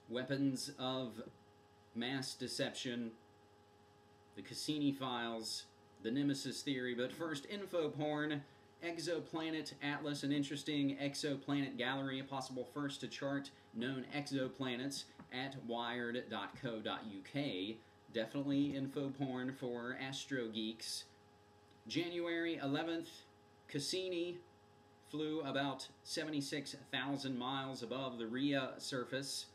weapons of mass deception, the Cassini files, the Nemesis theory. But first, info porn, exoplanet atlas, an interesting exoplanet gallery, a possible first to chart known exoplanets at wired.co.uk. Definitely info porn for astro geeks. January 11th, Cassini flew about 76,000 miles above the Rhea surface.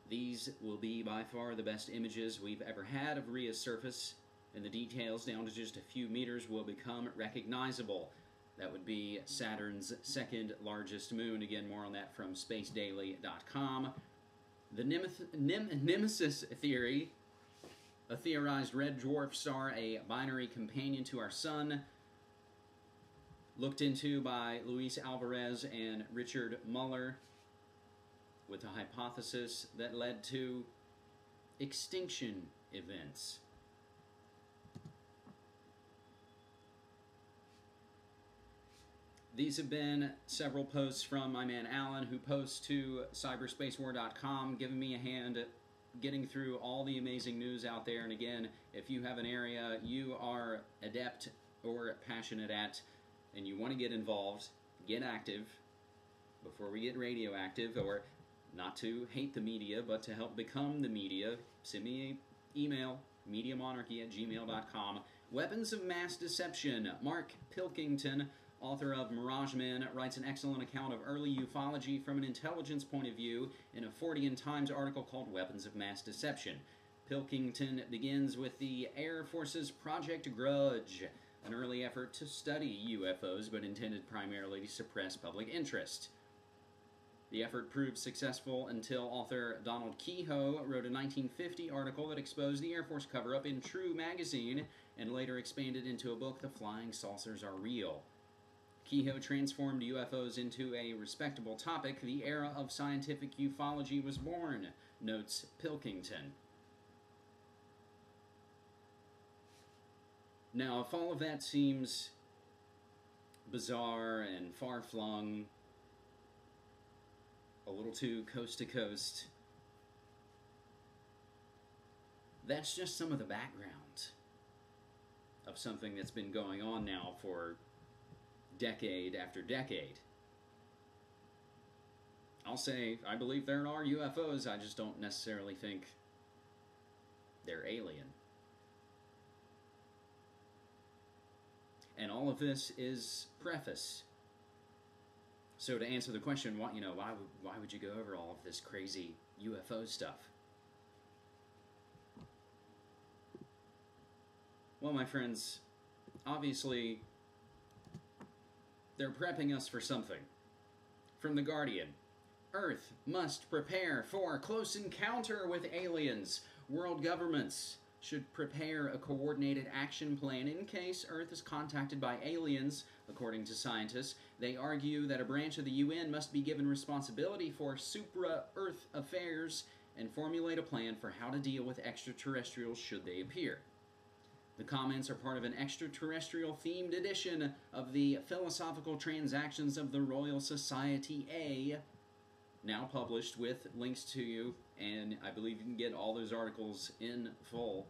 These will be by far the best images we've ever had of Rhea's surface, and the details down to just a few meters will become recognizable. That would be Saturn's second largest moon. Again, more on that from spacedaily.com. The Nemesis theory, a theorized red dwarf star, a binary companion to our sun, looked into by Luis Alvarez and Richard Muller, with a hypothesis that led to extinction events. These have been several posts from my man Alan, who posts to cyberspacewar.com, giving me a hand getting through all the amazing news out there. And again, if you have an area you are adept or passionate at and you want to get involved, get active before we get radioactive, or not to hate the media, but to help become the media, send me an email, mediamonarchy@gmail.com. Weapons of Mass Deception. Mark Pilkington, author of Mirage Men, writes an excellent account of early ufology from an intelligence point of view in a Fortean Times article called Weapons of Mass Deception. Pilkington begins with the Air Force's Project Grudge, an early effort to study UFOs but intended primarily to suppress public interest. The effort proved successful until author Donald Kehoe wrote a 1950 article that exposed the Air Force cover-up in True magazine and later expanded into a book, The Flying Saucers Are Real. Kehoe transformed UFOs into a respectable topic. The era of scientific ufology was born, notes Pilkington. Now, if all of that seems bizarre and far-flung, a little too coast to coast, that's just some of the background of something that's been going on now for decade after decade. I'll say, I believe there are UFOs, I just don't necessarily think they're alien. And all of this is preface. So to answer the question, why would you go over all of this crazy UFO stuff? Well, my friends, obviously, they're prepping us for something. From The Guardian, Earth must prepare for close encounter with aliens. World governments should prepare a coordinated action plan in case Earth is contacted by aliens. According to scientists, they argue that a branch of the UN must be given responsibility for supra-Earth affairs and formulate a plan for how to deal with extraterrestrials should they appear. The comments are part of an extraterrestrial-themed edition of the Philosophical Transactions of the Royal Society A, now published with links to you, and I believe you can get all those articles in full.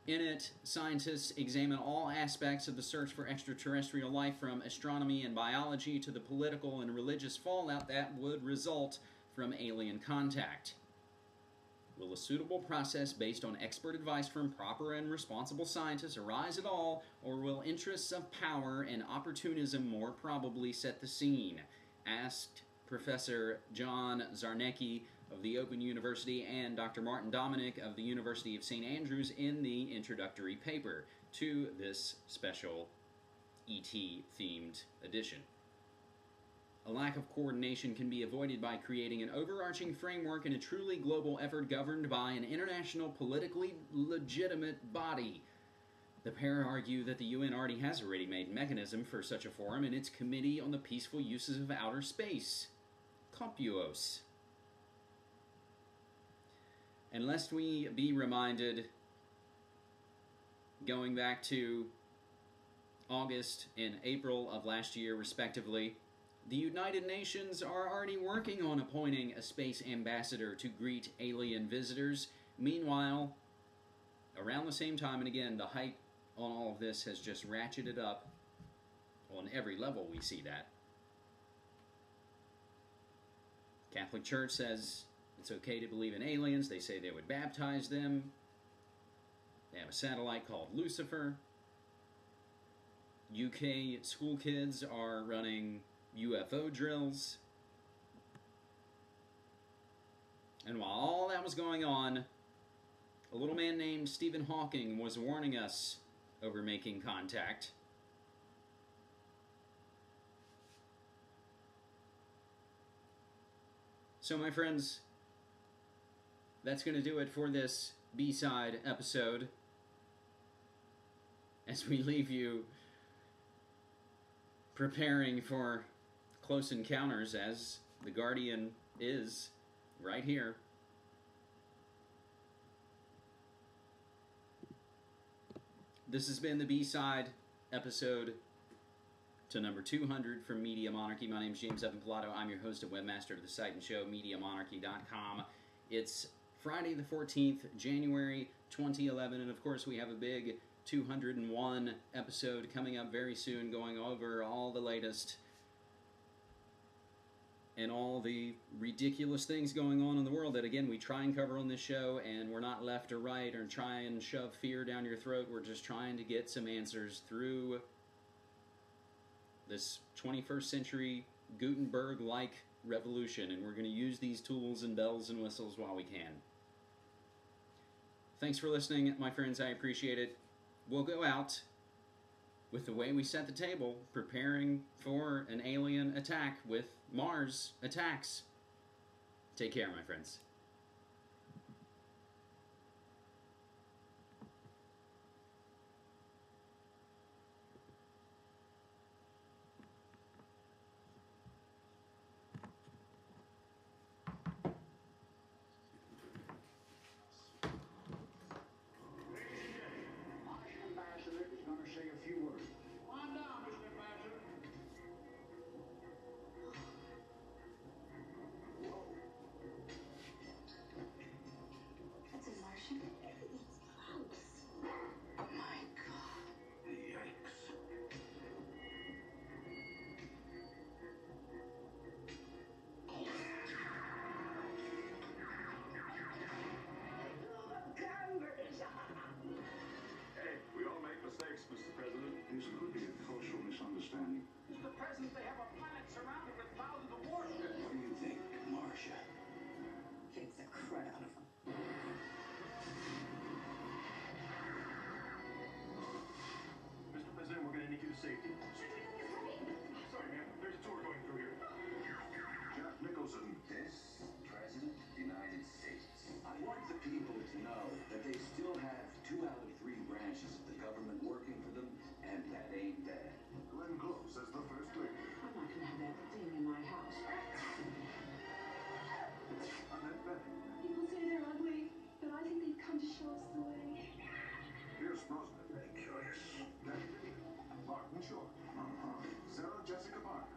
In it, scientists examine all aspects of the search for extraterrestrial life, from astronomy and biology to the political and religious fallout that would result from alien contact. Will a suitable process based on expert advice from proper and responsible scientists arise at all, or will interests of power and opportunism more probably set the scene? Asked Professor John Zarnecki of the Open University and Dr. Martin Dominic of the University of St. Andrews in the introductory paper to this special ET-themed edition. A lack of coordination can be avoided by creating an overarching framework and a truly global effort governed by an international, politically legitimate body. The pair argue that the UN already has a ready-made mechanism for such a forum in its Committee on the Peaceful Uses of Outer Space, COMPUOS. And lest we be reminded, going back to August and April of last year, respectively, The United Nations are already working on appointing a space ambassador to greet alien visitors. Meanwhile, around the same time, and again, the hype on all of this has just ratcheted up on every level. We see that. Catholic Church says it's okay to believe in aliens. They say they would baptize them. They have a satellite called Lucifer. UK school kids are running UFO drills. And while all that was going on, a little man named Stephen Hawking was warning us over making contact. So, my friends, that's going to do it for this B-side episode. As we leave you preparing for close encounters, as the Guardian is right here. This has been the B-side episode to number 200 from Media Monarchy. My name is James Evan Pilato. I'm your host and webmaster of the site and show, MediaMonarchy.com. It's Friday the 14th, January 2011, and of course we have a big 201 episode coming up very soon, going over all the latest and all the ridiculous things going on in the world that, again, we try and cover on this show, and we're not left or right or try and shove fear down your throat. We're just trying to get some answers through this 21st century Gutenberg-like revolution, and we're going to use these tools and bells and whistles while we can. Thanks for listening, my friends. I appreciate it. We'll go out with the way we set the table, preparing for an alien attack with Mars attacks. Take care, my friends. Mr. President, they have a planet surrounded with thousands of warships. What do you think, Marcia? Thinks the crud out of them. Mr. President, we're going to need you to safety. Sorry, ma'am. There's a tour going through here. Jeff Nicholson. This President of the United States. I want the people to know that they still have 2 out of 3 branches of the government working for them, and that ain't bad. Glenn Close as the First Lady. I'm not gonna have that thing in my house. Annette Benning. People say they're ugly, but I think they've come to show us the way. Pierce Brosnan. Very curious. Deputy. Martin Short. Sarah Jessica Parker.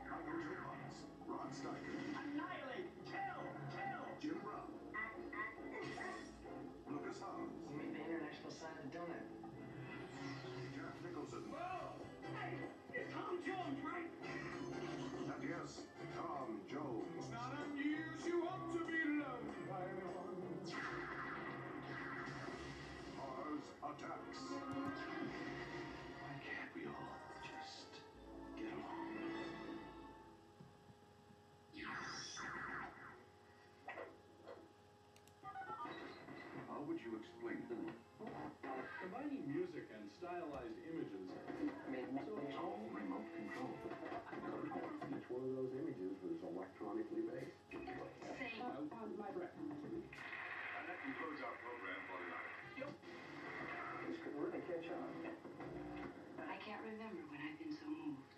Michael J. Fox. Ron Steiger. Annihilate! Kill! Jim Brown. Lucas Howes. Meet the international side of donut. Jeff Nicholson. Whoa! Hey, you're Tom Jones, right? And yes, Tom Jones. It's not unusual to be loved by anyone. Mars attacks. Why can't we all just get along? How would you explain them? Combining music and stylized images. All remote control. Each one of those images was electronically based. My breath. And that concludes our program for tonight. This could really catch on. I can't remember when I've been so moved.